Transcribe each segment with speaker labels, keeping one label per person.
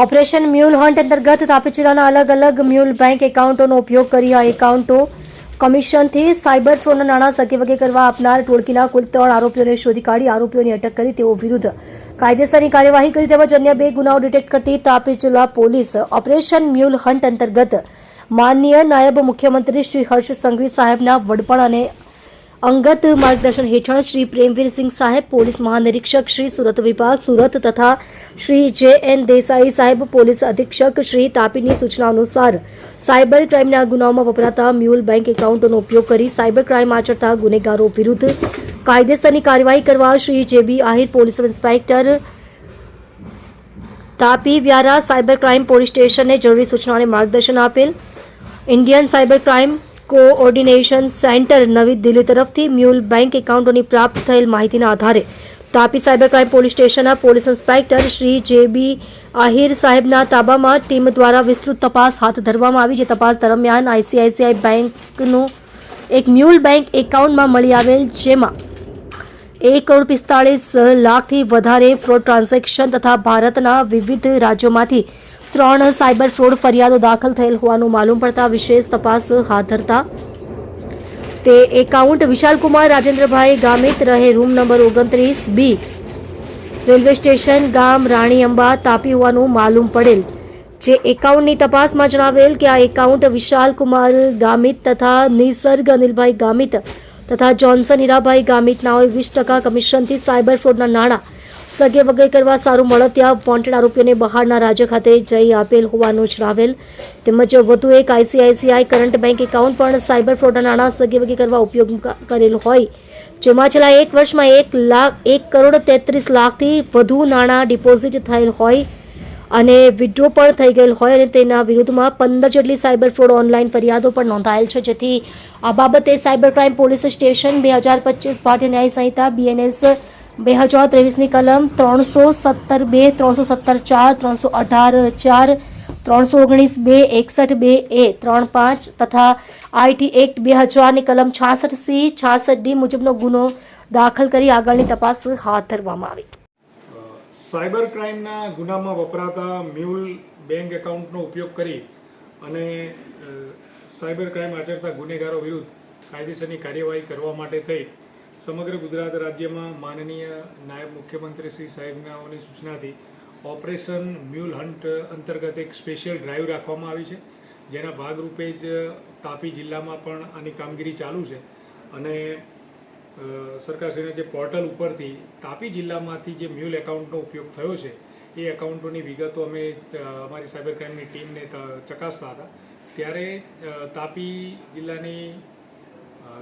Speaker 1: Operation mule hunt અંતર્ગત તાપી જિલ્લાના અલગ અલગ મ્યુલ બેંક એકાઉન્ટોનો ઉપયોગ કરી આ એકાઉન્ટો કમિશનથી સાયબર ફ્રોડના નાણાં સગેવગે કરવા આપનાર ટોળકીના કુલ 3 આરોપીઓને શોધી કાઢી આરોપીઓની અટક કરી તેઓ વિરુદ્ધ કાયદેસરની કાર્યવાહી કરી તેમજ અન્ય 2 ગુનાઓ ડિટેક્ટ કરતી તાપી જિલ્લા પોલીસ ઓપરેશન મ્યુલ હન્ટ અંતર્ગત માનનીય નાયબ મુખ્યમંત્રી શ્રી હર્ષ સંઘવી સાહેબના વડપણ અને અંગત માર્ગદર્શન હેઠળ શ્રી પ્રેમવીરસિંહ સાહેબ પોલીસ મહાનિરીક્ષક શ્રી સુરત વિભાગ સુરત તથા શ્રી જે.એન. દેસાઈ સાહેબ પોલીસ અધિક્ષક શ્રી તાપીની સૂચના અનુસાર સાયબર ક્રાઇમના ગુનાઓમાં વપરાતા મ્યુલ બેંક એકાઉન્ટોનો ઉપયોગ કરી સાયબર ક્રાઇમ આચરતા ગુનેગારો વિરુદ્ધ કાયદેસરની કાર્યવાહી કરવા Shri J B. Ahir police inspector Tapi Vyara cyber crime police સ્ટેશનને જરૂરી સૂચના અને માર્ગદર્શન આપેલ. Indian cyber crime coordination centre નવી દિલ્હી તરફથી મ્યુલ બેંક એકાઉન્ટોની પ્રાપ્ત થયેલ માહિતીના આધારે તાપી સાયબર ક્રાઇમ પોલીસ સ્ટેશનના police inspector Shri J B. Ahir સાહેબના તાબામાં ટીમ દ્વારા વિસ્તૃત તપાસ હાથ ધરવામાં આવી. જે તપાસ દરમિયાન આઈસીઆઈસીઆઈ બેંકનું એક મ્યુલ બેંક એકાઉન્ટમાં મળી આવેલ જેમાં 1,45 લાખથી વધારે ફ્રોડ ટ્રાન્ઝેક્શન તથા ભારતના વિવિધ રાજ્યોમાંથી 3 સાયબર ફ્રોડ ફરિયાદો દાખલ થયેલ હોવાનું માલુમ પડતા વિશેષ તપાસ હાથ ધરતા તે એકાઉન્ટ વિશાલકુમાર રાજેન્દ્રભાઈ ગામિત રહે room number 29B railway station ગામ રાણી અંબા તાપી હોવાનું માલુમ પડેલ. જે એકાઉન્ટની તપાસમાં જણાવેલ કે આ એકાઉન્ટ વિશાલકુમાર ગામિત તથા નિસર્ગ અનિલભાઈ ગામિત તથા જોન્સન હીરાભાઈ ગામિતના 20% કમિશનથી સાયબર ફ્રોડના નાણાં સગે વગે કરવા સારું મળતિયા વોન્ટેડ આરોપીઓને બહારના રાજ્ય ખાતે જઈ આપેલ હોવાનું જણાવેલ. તેમજ વધુ એક આઈસીઆઈસીઆઈ કરંટ બેંક એકાઉન્ટ પણ સાયબર ફ્રોડના નાણાં સગે વગે કરવા ઉપયોગ કરેલ હોય જેમાં છેલ્લા 1 વર્ષમાં 1,33,00,000થી વધુ નાણાં ડિપોઝિટ થયેલ હોય અને વિડ્રો પણ થઈ ગયેલ હોય અને તેના વિરુદ્ધમાં 15 જેટલી સાયબર ફ્રોડ ઓનલાઈન ફરિયાદો પણ નોંધાયેલ છે. જેથી આ બાબતે સાયબર ક્રાઇમ પોલીસ સ્ટેશન 2025 ભારતીય ન્યાય સંહિતા BNS 2023ની કલમ 317(2), 317(4), 318(4), 319(2), 61(2)(a), 35 તથા IT એક્ટ 2000ની કલમ 66C, 66D મુજબનો ગુનો દાખલ કરી આગળની તપાસ હાથ ધરવામાં આવી.
Speaker 2: સાયબર ક્રાઇમના ગુનામાં વપરાતા મ્યુલ બેંક એકાઉન્ટનો ઉપયોગ કરી અને સાયબર ક્રાઇમ આચરતા ગુનેગારો વિરુદ્ધ કાયદેસરની કાર્યવાહી કરવા માટે થઈ સમગ્ર ગુજરાત રાજ્યમાં માનનીય નાયબ મુખ્યમંત્રી શ્રી સાહેબનાઓની સૂચનાથી ઓપરેશન મ્યુલ હન્ટ અંતર્ગત એક સ્પેશિયલ ડ્રાઈવ રાખવામાં આવી છે. જેના ભાગરૂપે જ તાપી જિલ્લામાં પણ આની કામગીરી ચાલુ છે અને સરકારશ્રીના જે પોર્ટલ ઉપરથી તાપી જિલ્લામાંથી જે મ્યુલ એકાઉન્ટનો ઉપયોગ થયો છે એ એકાઉન્ટોની વિગતો અમે અમારી સાયબર ક્રાઇમની ટીમને ચકાસતા હતા ત્યારે તાપી જિલ્લાની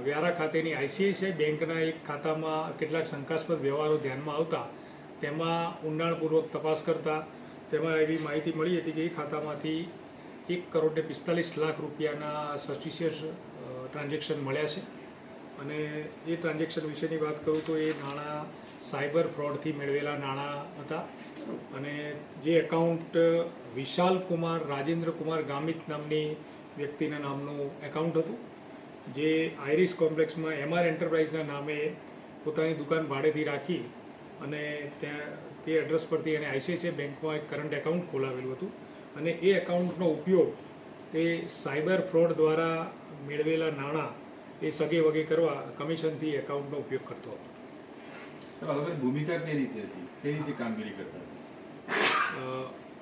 Speaker 2: વ્યારા ખાતેની આઈસીઆઈસીઆઈ બેંકના એક ખાતામાં કેટલાક શંકાસ્પદ વ્યવહારો ધ્યાનમાં આવતા તેમાં ઊંડાણપૂર્વક તપાસ કરતા તેમાં એવી માહિતી મળી હતી કે એ ખાતામાંથી 1,45,00,000 રૂપિયાના સસ્પિશિયસ ટ્રાન્ઝેક્શન મળ્યા છે અને એ ટ્રાન્ઝેક્શન વિશેની વાત કરું તો એ નાણાં સાયબર ફ્રોડથી મેળવેલા નાણાં હતા અને જે એકાઉન્ટ વિશાલકુમાર રાજેન્દ્રકુમાર ગામિત નામની વ્યક્તિના નામનું એકાઉન્ટ હતું જે આઈરિસ કોમ્પ્લેક્સમાં MR એન્ટરપ્રાઇઝના નામે પોતાની દુકાન ભાડેથી રાખી અને ત્યાં તે એડ્રેસ પરથી એણે આઈસીઆઈસીઆઈ બેંકમાં એક કરંટ એકાઉન્ટ ખોલાવેલું હતું અને એ એકાઉન્ટનો ઉપયોગ તે સાયબર ફ્રોડ દ્વારા મેળવેલા નાણાં એ સગે વગે કરવા કમિશનથી એકાઉન્ટનો ઉપયોગ કરતો હતો.
Speaker 3: ભૂમિકા કઈ રીતે હતી, કઈ રીતે કામગીરી કરતા?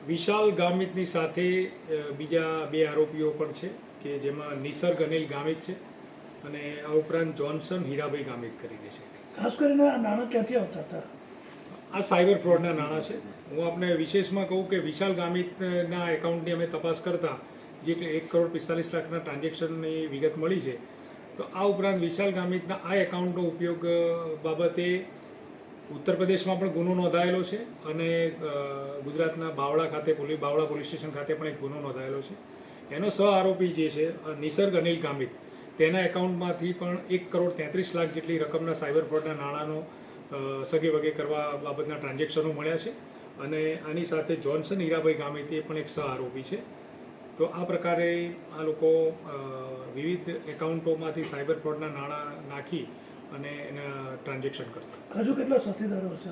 Speaker 2: વિશાલ ગામિતની સાથે બીજા 2 આરોપીઓ પણ છે કે જેમાં નિસર્ગ અનિલ ગામિત છે અને આ ઉપરાંત જોન્સન હીરાભાઈ ગામિત કરીને છે.
Speaker 4: ખાસ કરીને આ નાણાં ક્યાંથી આવતા હતા?
Speaker 2: આ સાયબર ફ્રોડના નાણાં છે. હું આપને વિશેષમાં કહું કે વિશાલ ગામિતના એકાઉન્ટની અમે તપાસ કરતા જે 1,45,00,000ના ટ્રાન્ઝેક્શનની વિગત મળી છે. તો આ ઉપરાંત વિશાલ ગામિતના આ એકાઉન્ટનો ઉપયોગ બાબતે ઉત્તર પ્રદેશમાં પણ ગુનો નોંધાયેલો છે અને ગુજરાતના બાવળા પોલીસ સ્ટેશન ખાતે પણ એક ગુનો નોંધાયેલો છે. એનો સહ આરોપી જે છે નિસર્ગ અનિલ ગામિત તેના એકાઉન્ટમાંથી પણ 1,33,00,000 જેટલી રકમના સાયબર ફ્રોડના નાણાંનો સગે વગે કરવા બાબતના ટ્રાન્ઝેક્શનો મળ્યા છે અને આની સાથે જોન્સન હીરાભાઈ ગામિત એ પણ એક સહ આરોપી છે. તો આ પ્રકારે આ લોકો વિવિધ એકાઉન્ટોમાંથી સાયબર ફ્રોડના નાણાં નાખી અને એના ટ્રાન્ઝેક્શન કરતા.
Speaker 4: હજુ કેટલા સાથીદારો હશે?